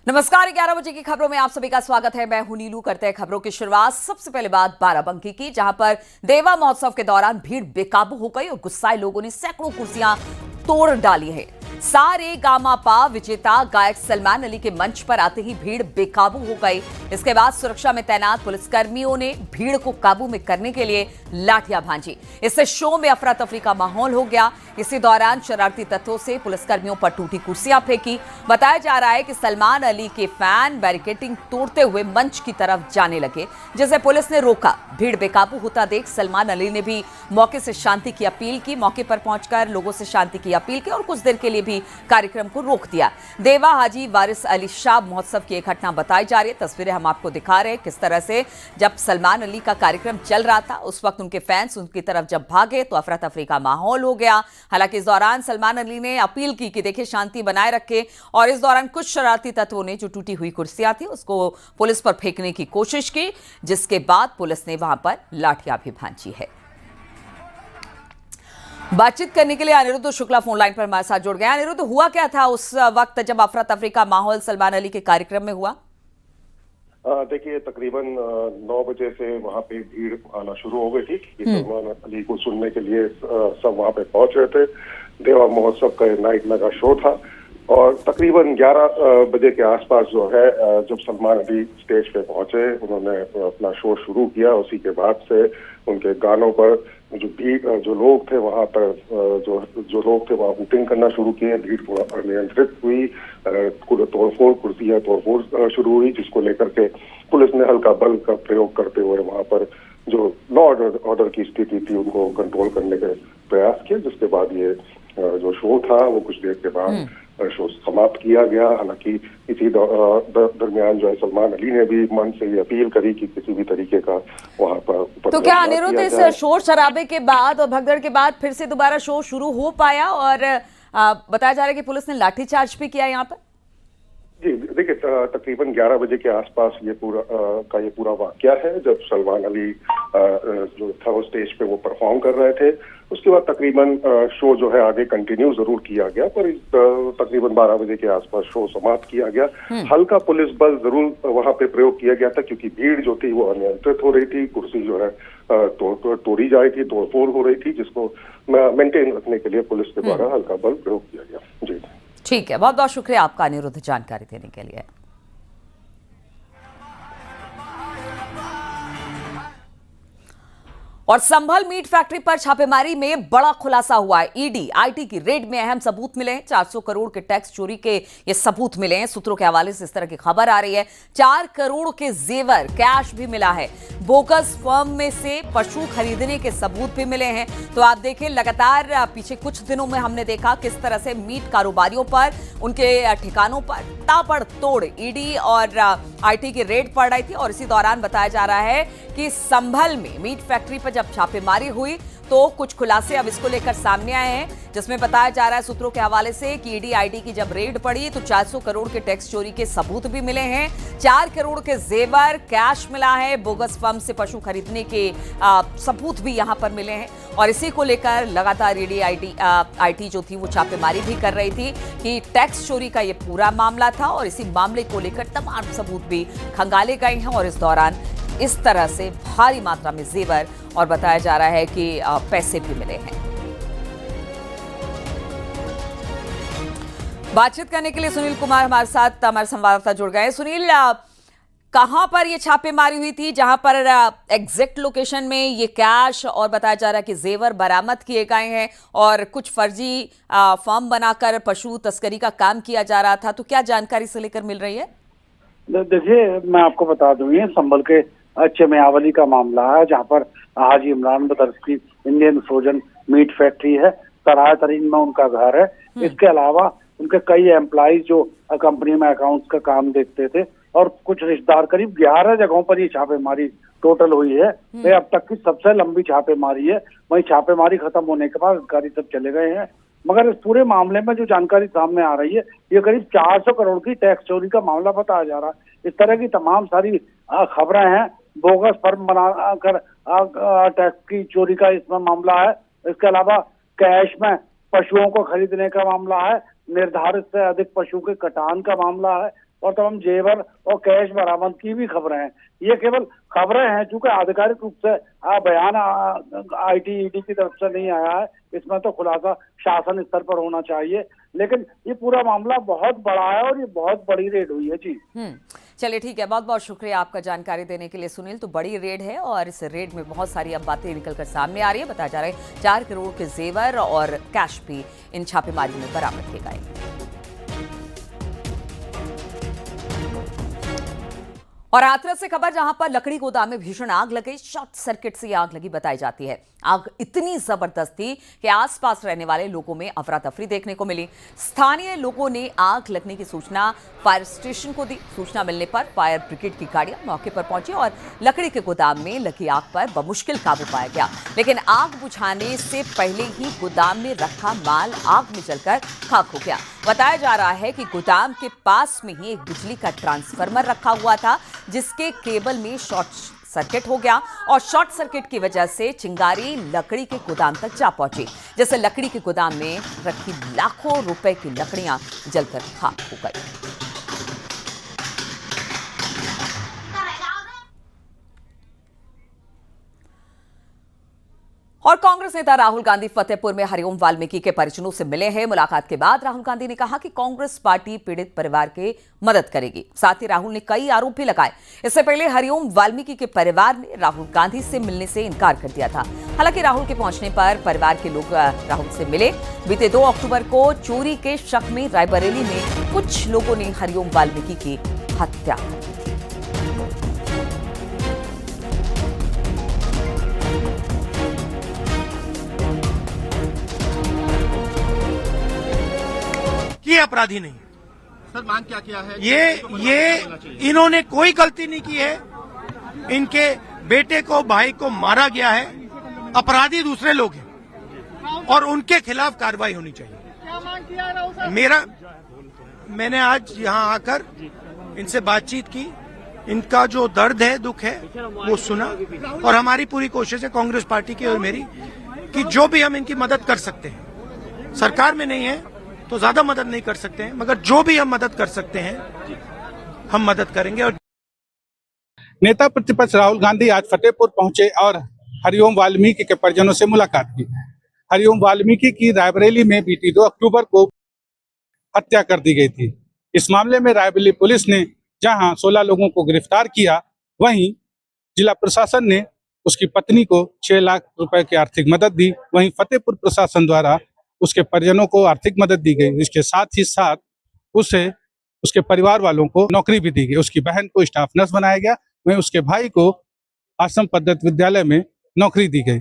नमस्कार, 11 बजे की खबरों में आप सभी का स्वागत है। मैं हूं नीलू। करते हैं खबरों की शुरुआत। सबसे पहले बात बाराबंकी की, जहां पर देवा महोत्सव के दौरान भीड़ बेकाबू हो गई और गुस्साए लोगों ने सैकड़ों कुर्सियां तोड़ डाली है। सारे गामा पा विजेता गायक सलमान अली के मंच पर आते ही भीड़ बेकाबू हो गई। इसके बाद सुरक्षा में तैनात पुलिसकर्मियों ने भीड़ को काबू में करने के लिए लाठियां भांजी। इससे शो में अफरा तफरी का माहौल हो गया। इसी दौरान शरारती तत्वों से पुलिसकर्मियों पर टूटी कुर्सियां फेंकी। बताया जा रहा है कि सलमान अली के फैन बैरिकेडिंग तोड़ते हुए मंच की तरफ जाने लगे, जिसे पुलिस ने रोका। भीड़ बेकाबू होता देख सलमान अली ने भी मौके से शांति की अपील की। मौके पर पहुंचकर लोगों से शांति की अपील की और कुछ देर के लिए भी कार्यक्रम को रोक दिया। देवा हाजी वारिस अली शाह महोत्सव की एक घटना बताई जा रही है। तस्वीरें हम आपको दिखा रहे हैं किस तरह से जब सलमान अली का कार्यक्रम चल रहा था, उस वक्त उनके फैंस उनकी तरफ जब भागे तो अफरा तफरी का माहौल हो गया। हालांकि इस दौरान सलमान अली ने अपील की कि देखिए शांति बनाए रखें, और इस दौरान कुछ शरारती तत्वों ने जो टूटी हुई कुर्सियां थी उसको पुलिस पर फेंकने की कोशिश की, जिसके बाद पुलिस ने वहां पर लाठियां भी भांजी है। बातचीत करने के लिए अनिरुद्ध शुक्ला फोन लाइन पर हमारे साथ जुड़ गया। अनिरुद्ध, हुआ क्या था उस वक्त जब अफरा तफरी का माहौल सलमान अली के कार्यक्रम में हुआ? देखिए, तकरीबन 9 बजे से वहाँ पे भीड़ आना शुरू हो गई थी कि सलमान अली को सुनने के लिए सब वहाँ पे पहुंच रहे थे। देवा महोत्सव का नाइट मेगा शो था और तकरीबन 11 बजे के आसपास जो है जब सलमान अली स्टेज पे पहुंचे, उन्होंने अपना शो शुरू किया। उसी के बाद से उनके गानों पर जो लोग थे वहाँ पर जो लोग थे वहाँ वोटिंग करना शुरू किए। भीड़ थोड़ा नियंत्रित हुई, तोड़फोड़ कुर्सियां तोड़फोड़ शुरू हुई, जिसको लेकर के पुलिस ने हल्का बल का प्रयोग करते हुए वहाँ पर जो लॉ ऑर्डर की स्थिति थी उनको कंट्रोल करने के प्रयास किए। जिसके बाद ये जो शो था वो कुछ देर के बाद शो समाप्त किया गया। हालांकि इसी दरमियान जो है सलमान अली ने भी मन से ये अपील करी कि किसी भी तरीके का वहां पर तो क्या अनिरुद्ध इस शोर शराबे के बाद और भगदड़ के बाद फिर से दोबारा शो शुरू हो पाया? और बताया जा रहा है कि पुलिस ने लाठीचार्ज भी किया यहाँ पर। जी देखिए, तकरीबन 11 बजे के आसपास ये पूरा वाकया है, जब सलमान अली जो था वो स्टेज पे वो परफॉर्म कर रहे थे। उसके बाद तकरीबन शो जो है आगे कंटिन्यू जरूर किया गया, पर तकरीबन 12 बजे के आसपास शो समाप्त किया गया। हल्का पुलिस बल जरूर वहां पे प्रयोग किया गया था, क्योंकि भीड़ जो थी वो अनियंत्रित हो रही थी। कुर्सी जो है तोड़ी जा रही थी, तोड़फोड़ हो रही थी, जिसको मेंटेन रखने के लिए पुलिस के द्वारा हल्का बल प्रयोग किया गया। जी ठीक है, बहुत बहुत शुक्रिया आपका अनिरुद्ध जानकारी देने के लिए। और संभल मीट फैक्ट्री पर छापेमारी में बड़ा खुलासा हुआ है। ईडी आईटी की रेड में अहम सबूत मिले हैं। 400 करोड़ के टैक्स चोरी के ये सबूत मिले हैं। सूत्रों के हवाले से इस तरह की खबर आ रही है। 4 करोड़ के जेवर कैश भी मिला है। बोगस फर्म में से पशु खरीदने के सबूत भी मिले हैं। तो आप देखें, लगातार पीछे कुछ दिनों में हमने देखा किस तरह से मीट कारोबारियों पर, उनके ठिकानों पर ताबड़तोड़ ईडी और आईटी की रेड पड़ रही थी। और इसी दौरान बताया जा रहा है कि संभल में मीट फैक्ट्री पर जब छापेमारी हुई तो कुछ खुलासे अब इसको लेकर सामने आए हैं, जिसमें बताया जा रहा है सूत्रों के हवाले से कि ईडी आईटी की जब रेड पड़ी तो 400 करोड़ के टैक्स चोरी के सबूत भी मिले हैं। 4 करोड़ के जेवर कैश मिला है। बोगस फर्म से पशु खरीदने के सबूत भी यहां पर मिले हैं। और इसी को लेकर लगातार ईडी आईटी जो थी वो छापेमारी भी कर रही थी कि टैक्स चोरी का ये पूरा मामला था, और इसी मामले को लेकर तमाम सबूत भी खंगाले गए हैं। और इस दौरान इस तरह से भारी मात्रा में जेवर और बताया जा रहा है कि पैसे भी मिले हैं। बातचीत करने के लिए सुनील कुमार हमारे साथ, हमारे संवाददाता जुड़ गए। सुनील, कहां पर ये छापेमारी हुई थी जहां पर एग्जैक्ट लोकेशन में ये कैश और बताया जा रहा है कि जेवर बरामद किए गए हैं और कुछ फर्जी फर्म बनाकर पशु तस्करी का काम किया जा रहा था? तो क्या जानकारी से लेकर मिल रही है? देखिए, मैं आपको बता दूं, ये संभल के चमेयावली का मामला है, जहां पर हाजी इमरान बदर की इंडियन फ्रोजन मीट फैक्ट्री है। सराय तरीन में उनका घर है। इसके अलावा उनके कई एम्प्लॉइज जो कंपनी में अकाउंट्स का काम देखते थे, और कुछ रिश्तेदार, करीब 11 जगहों पर ये छापेमारी टोटल हुई है। ये अब तक की सबसे लंबी छापेमारी है। वही छापेमारी खत्म होने के बाद अधिकारी सब चले गए हैं। मगर इस पूरे मामले में जो जानकारी सामने आ रही है, ये करीब 400 करोड़ की टैक्स चोरी का मामला बताया जा रहा है। इस तरह की तमाम सारी खबरें हैं। बोगस फर्म बनाकर टैक्स की चोरी का इसमें मामला है। इसके अलावा कैश में पशुओं को खरीदने का मामला है। निर्धारित से अधिक पशु के कटान का मामला है। और तमाम जेवर और कैश बरामद की भी खबरें हैं। ये केवल खबरें हैं, चूंकि आधिकारिक रूप से बयान IT ED की तरफ से नहीं आया है, इसमें तो खुलासा शासन स्तर पर होना चाहिए। लेकिन ये पूरा मामला बहुत बड़ा है और ये बहुत बड़ी रेड हुई है। जी चलिए ठीक है, बहुत बहुत शुक्रिया आपका जानकारी देने के लिए सुनील। तो बड़ी रेड है और इस रेड में बहुत सारी अब बातें निकलकर सामने आ रही है। बताया जा रहा है 4 करोड़ के जेवर और कैश भी इन छापेमारी में बरामद किए गए। और हाथरस से खबर, जहां पर लकड़ी गोदाम में भीषण आग लग गई। शॉर्ट सर्किट से आग लगी बताई जाती है। आग इतनी जबरदस्त थी कि आसपास रहने वाले लोगों में अफरा तफरी देखने को मिली। स्थानीय लोगों ने आग लगने की सूचना फायर स्टेशन को दी। सूचना मिलने पर फायर ब्रिगेड की गाड़ियां मौके पर पहुंची और लकड़ी के गोदाम में लगी आग पर बमुश्किल काबू पाया गया। लेकिन आग बुझाने से पहले ही गोदाम में रखा माल आग में जलकर खाक हो गया। बताया जा रहा है कि गोदाम के पास में ही एक बिजली का ट्रांसफार्मर रखा हुआ था, जिसके केबल में शॉर्ट सर्किट हो गया और शॉर्ट सर्किट की वजह से चिंगारी लकड़ी के गोदाम तक जा पहुंची, जैसे लकड़ी के गोदाम में रखी लाखों रुपए की लकड़ियां जलकर खाक हो गई। और कांग्रेस नेता राहुल गांधी फतेहपुर में हरिओम वाल्मीकि के परिजनों से मिले हैं। मुलाकात के बाद राहुल गांधी ने कहा कि कांग्रेस पार्टी पीड़ित परिवार की मदद करेगी। साथ ही राहुल ने कई आरोप भी लगाए। इससे पहले हरिओम वाल्मीकि के परिवार ने राहुल गांधी से मिलने से इनकार कर दिया था। हालांकि राहुल के पहुंचने पर परिवार के लोग राहुल से मिले। बीते 2 अक्टूबर को चोरी के शक में रायबरेली में कुछ लोगों ने हरिओम वाल्मीकि की हत्या कर दी। ये अपराधी नहीं। सर मांग क्या किया है? ये इन्होंने कोई गलती नहीं की है। इनके बेटे को, भाई को मारा गया है। अपराधी दूसरे लोग हैं और उनके खिलाफ कार्रवाई होनी चाहिए। क्या मांग किया राहुल साहब? मैंने आज यहाँ आकर इनसे बातचीत की। इनका जो दर्द है, दुख है, वो सुना और हमारी पूरी कोशिश है, कांग्रेस पार्टी की और मेरी, कि जो भी हम इनकी मदद कर सकते हैं, सरकार में नहीं है तो ज्यादा मदद नहीं कर सकते हैं, मगर जो भी हम मदद कर सकते हैं हम मदद करेंगे। और नेता प्रतिपक्ष राहुल गांधी आज फतेहपुर पहुंचे और हरिओम वाल्मीकि के परिजनों से मुलाकात की। हरिओम वाल्मीकि की रायबरेली में बीती 2 अक्टूबर को हत्या कर दी गई थी। इस मामले में रायबरेली पुलिस ने जहां 16 लोगों को गिरफ्तार किया, वहीं जिला प्रशासन ने उसकी पत्नी को 6 लाख रुपए की आर्थिक मदद दी। वहीं फतेहपुर प्रशासन द्वारा उसके परिजनों को आर्थिक मदद दी गई। इसके साथ ही साथ उसे, उसके परिवार वालों को नौकरी भी दी गई। उसकी बहन को स्टाफ नर्स बनाया गया, वहीं उसके भाई को आश्रम पद्धति विद्यालय में नौकरी दी गई।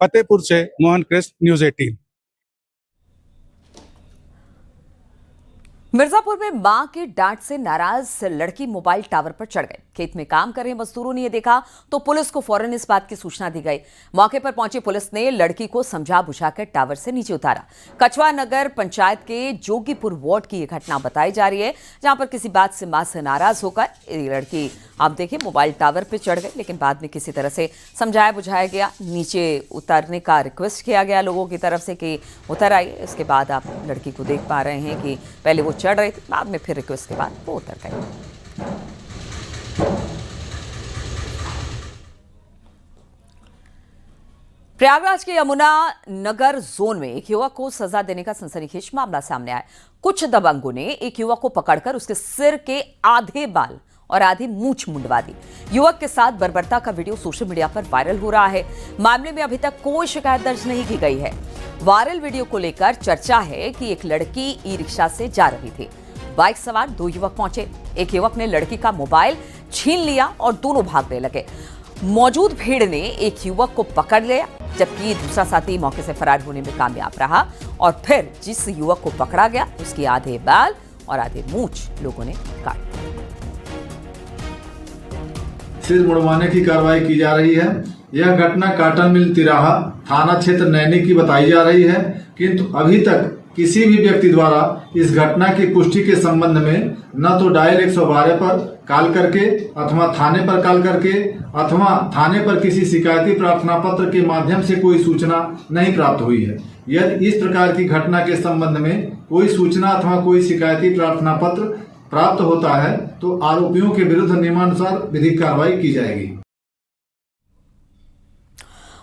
फतेहपुर से मोहन कृष्ण, न्यूज़ 18। मिर्जापुर में मां की डांट से नाराज लड़की मोबाइल टावर पर चढ़ गई। खेत में काम कर रहे मजदूरों ने यह देखा तो पुलिस को फौरन इस बात की सूचना दी गई। मौके पर पहुंची पुलिस ने लड़की को समझा बुझाकर टावर से नीचे उतारा। कछवा नगर पंचायत के जोगीपुर वार्ड की यह घटना बताई जा रही है, जहां पर किसी बात से मां से नाराज होकर ये लड़की, आप देखिए, मोबाइल टावर पर चढ़ गई। लेकिन बाद में किसी तरह से समझाया बुझाया गया, नीचे उतरने का रिक्वेस्ट किया गया लोगों की तरफ से कि उतर आइए। इसके बाद आप लड़की को देख पा रहे हैं कि पहले वो चढ़ रही थी, बाद में फिर रिक्वेस्ट के बाद वो उतर गई। प्रयागराज के यमुना नगर जोन में एक युवक को सजा देने का सनसनीखेज मामला सामने आया। कुछ दबंगों ने एक युवक को पकड़कर उसके सिर के आधे बाल और आधी मूंछ मुंडवा दी। युवक के साथ बर्बरता का वीडियो सोशल मीडिया पर वायरल हो रहा है। मामले में अभी तक कोई शिकायत दर्ज नहीं की गई है। वायरल वीडियो को लेकर चर्चा है कि एक लड़की ई रिक्शा से जा रही थी। बाइक सवार 2 युवक पहुंचे। एक युवक ने लड़की का मोबाइल छीन लिया और दोनों भागने लगे। मौजूद भीड़ ने एक युवक को पकड़ लिया, जबकि दूसरा साथी मौके से फरार होने में कामयाब रहा। और फिर जिस युवक को पकड़ा गया उसके आधे बाल और आधे मूंछ लोगों ने काट दिए। सिर मुड़वाने की कार्रवाई की जा रही है। यह घटना काटन मिल तिराहा थाना क्षेत्र नैनी की बताई जा रही है, किंतु अभी तक किसी भी व्यक्ति द्वारा इस घटना की पुष्टि के संबंध में न तो डायल 112 पर कॉल करके अथवा थाने पर कॉल करके अथवा थाने पर किसी शिकायती प्रार्थना पत्र के माध्यम से कोई सूचना नहीं प्राप्त हुई है। यदि इस प्रकार की घटना के संबंध में कोई सूचना अथवा कोई शिकायती प्रार्थना पत्र प्राप्त होता है तो आरोपियों के विरुद्ध नियमानुसार विधिक कार्रवाई की जाएगी।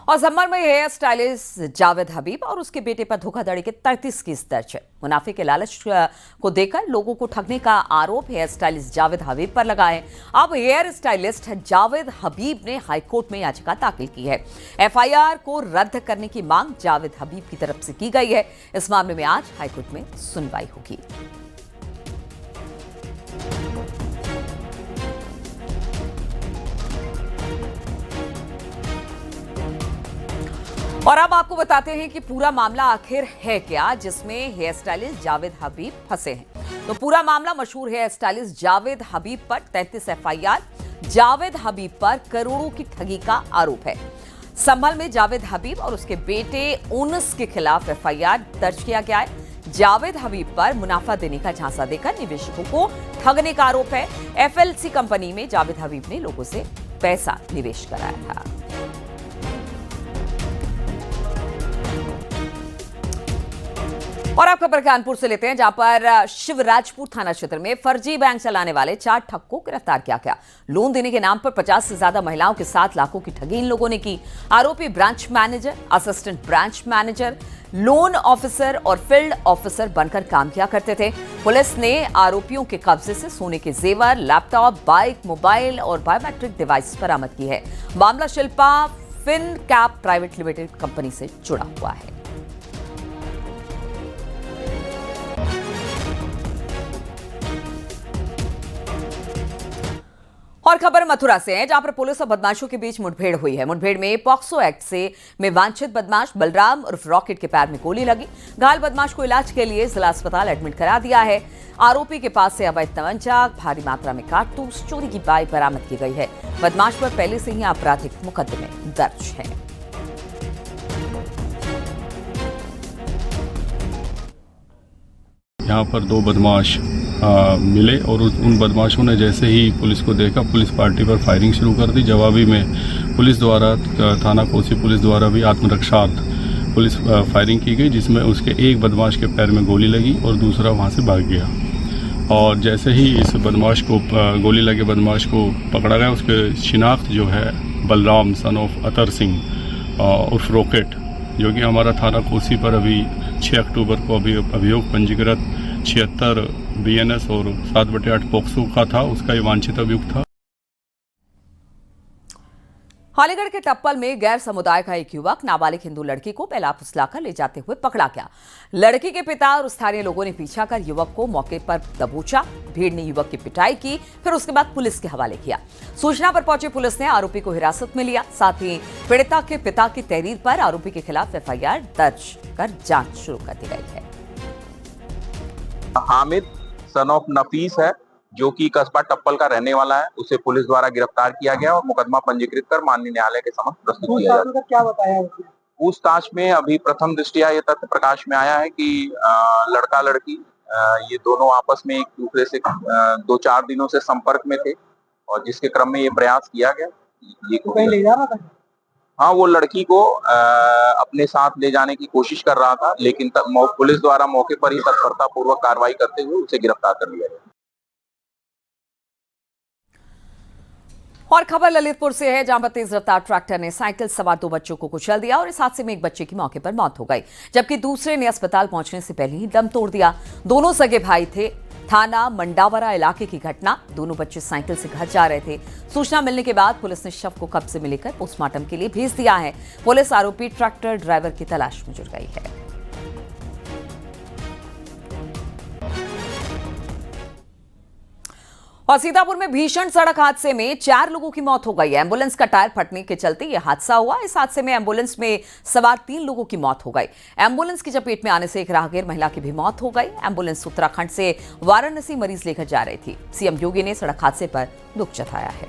और जम्मर में हेयर स्टाइलिस्ट जावेद हबीब और उसके बेटे पर धोखाधड़ी के 33 केस दर्ज है। मुनाफे के लालच को देकर लोगों को ठगने का आरोप हेयर स्टाइलिस्ट जावेद हबीब पर लगा है। अब हेयर स्टाइलिस्ट जावेद हबीब ने हाईकोर्ट में याचिका दाखिल की है। एफआईआर को रद्द करने की मांग जावेद हबीब की तरफ से की गई है। इस मामले में आज हाईकोर्ट में सुनवाई होगी। और अब आपको बताते हैं कि पूरा मामला आखिर है क्या, जिसमें हेयर स्टाइलिस्ट जावेद हबीब फंसे हैं। तो पूरा मामला मशहूर हेयर स्टाइलिस्ट जावेद हबीब पर 33 एफआईआर। जावेद हबीब पर करोड़ों की ठगी का आरोप है। संभल में जावेद हबीब और उसके बेटे ओनस के खिलाफ एफआईआर दर्ज किया गया है। जावेद हबीब पर मुनाफा देने का झांसा देकर निवेशकों को ठगने का आरोप है। एफएलसी कंपनी में जावेद हबीब ने लोगों से पैसा निवेश कराया था। और आप खबर कानपुर से लेते हैं, जहां पर शिवराजपुर थाना क्षेत्र में फर्जी बैंक चलाने वाले 4 ठग को गिरफ्तार किया गया। लोन देने के नाम पर 50 से ज्यादा महिलाओं के साथ लाखों की ठगी इन लोगों ने की। आरोपी branch manager, assistant branch manager, loan officer और फील्ड ऑफिसर बनकर काम किया करते थे। पुलिस ने आरोपियों के कब्जे से सोने के जेवर, लैपटॉप, बाइक, मोबाइल और बायोमेट्रिक डिवाइस बरामद की है। मामला Shilpa Fin Cap private limited company से जुड़ा हुआ है। और खबर मथुरा से है, जहां पर पुलिस और बदमाशों के बीच मुठभेड़ हुई है। मुठभेड़ में पॉक्सो एक्ट से में वांछित बदमाश बलराम उर्फ रॉकेट के पैर में गोली लगी। घायल बदमाश को इलाज के लिए जिला अस्पताल एडमिट करा दिया है। आरोपी के पास से अवैध तमंचा, भारी मात्रा में कारतूस, चोरी की बाइक बरामद की गई है। बदमाश पर पहले से ही आपराधिक मुकदमे दर्ज है। यहाँ पर 2 बदमाश मिले और उन बदमाशों ने जैसे ही पुलिस को देखा, पुलिस पार्टी पर फायरिंग शुरू कर दी। जवाबी में पुलिस द्वारा, थाना कोसी पुलिस द्वारा भी आत्मरक्षार्थ पुलिस फायरिंग की गई, जिसमें उसके एक बदमाश के पैर में गोली लगी और दूसरा वहाँ से भाग गया। और जैसे ही इस बदमाश को गोली लगे बदमाश को पकड़ा गया, उसके शिनाख्त जो है बलराम सन ऑफ अतर सिंह उर्फ रॉकेट, जो कि हमारा थाना कोसी पर अभी 6 अक्टूबर को अभी अभियोग पंजीकृत 76 BNS और 7/8 पॉक्सो का था, उसका ये वांछित अभियुक्त था। अलीगढ़ के टप्पल में गैर समुदाय का एक युवक नाबालिग हिंदू लड़की को बेला फुसलाकर ले जाते हुए पकड़ा गया। लड़की के पिता और स्थानीय लोगों ने पीछा कर युवक को मौके पर दबोचा। भीड़ ने युवक की पिटाई की, फिर उसके बाद पुलिस के हवाले किया। सूचना पर पहुंची पुलिस ने आरोपी को हिरासत में लिया। साथ ही पीड़िता के पिता की तहरीर पर आरोपी के खिलाफ एफआईआर दर्ज कर जांच शुरू कर दी गई है। हामिद सन ऑफ नफीस है, जो कि कस्बा टप्पल का रहने वाला है। उसे पुलिस द्वारा गिरफ्तार किया गया और मुकदमा पंजीकृत कर माननीय न्यायालय के समक्ष प्रस्तुत किया गया। क्या बताया उसने? पूछताछ में अभी प्रथम दृष्टया ये तथ्य प्रकाश में आया है कि लड़का लड़की ये दोनों आपस में एक दूसरे से 2-4 दिनों से संपर्क में थे और जिसके क्रम में ये प्रयास किया गया। ये कहीं ले जा रहा था? हाँ, वो लड़की को अपने साथ ले जाने की कोशिश कर रहा था, लेकिन पुलिस द्वारा मौके पर ही तत्परता पूर्वक कार्रवाई करते हुए उसे गिरफ्तार कर लिया गया। और खबर ललितपुर से है, जहां पर तेज रफ्तार ट्रैक्टर ने साइकिल सवार 2 बच्चों को कुचल दिया और इस हादसे में एक बच्चे की मौके पर मौत हो गई, जबकि दूसरे ने अस्पताल पहुंचने से पहले ही दम तोड़ दिया। दोनों सगे भाई थे। थाना मंडावरा इलाके की घटना। दोनों बच्चे साइकिल से घर जा रहे थे। सूचना मिलने के बाद पुलिस ने शव को कब्जे में लेकर पोस्टमार्टम के लिए भेज दिया है। पुलिस आरोपी ट्रैक्टर ड्राइवर की तलाश में जुट गई है। और सीतापुर में भीषण सड़क हादसे में 4 लोगों की मौत हो गई है। एम्बुलेंस का टायर फटने के चलते यह हादसा हुआ। इस हादसे में एम्बुलेंस में सवार 3 लोगों की मौत हो गई। एम्बुलेंस की चपेट में आने से एक राहगीर महिला की भी मौत हो गई। एम्बुलेंस उत्तराखंड से वाराणसी मरीज लेकर जा रही थी। सीएम योगी ने सड़क हादसे पर दुख जताया है।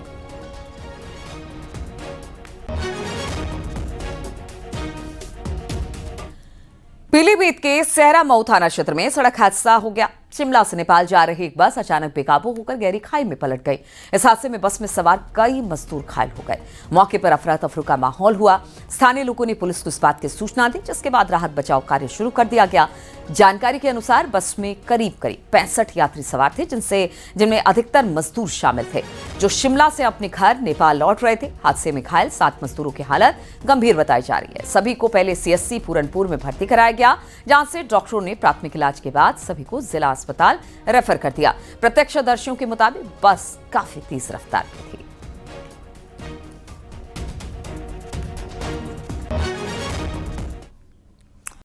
पीलीभीत के सहरा मऊ थाना क्षेत्र में सड़क हादसा हो गया। शिमला से नेपाल जा रही एक बस अचानक बेकाबू होकर गहरी खाई में पलट गई। इस हादसे में बस में सवार कई मजदूर घायल हो गए। मौके पर अफरा तफरी का माहौल हुआ। स्थानीय लोगों ने पुलिस को इस बात की सूचना दी, जिसके बाद राहत बचाव कार्य शुरू कर दिया गया। जानकारी के अनुसार बस में करीब 65 यात्री सवार थे, जिनमें अधिकतर मजदूर शामिल थे, जो शिमला से अपने घर नेपाल लौट रहे थे। हादसे में घायल 7 मजदूरों की हालत गंभीर बताई जा रही है। सभी को पहले CSC पूरनपुर में भर्ती कराया गया, जहां से डॉक्टरों ने प्राथमिक इलाज के बाद सभी को जिला अस्पताल रेफर कर दिया। प्रत्यक्षदर्शियों के मुताबिक बस काफी तेज रफ्तार की थी।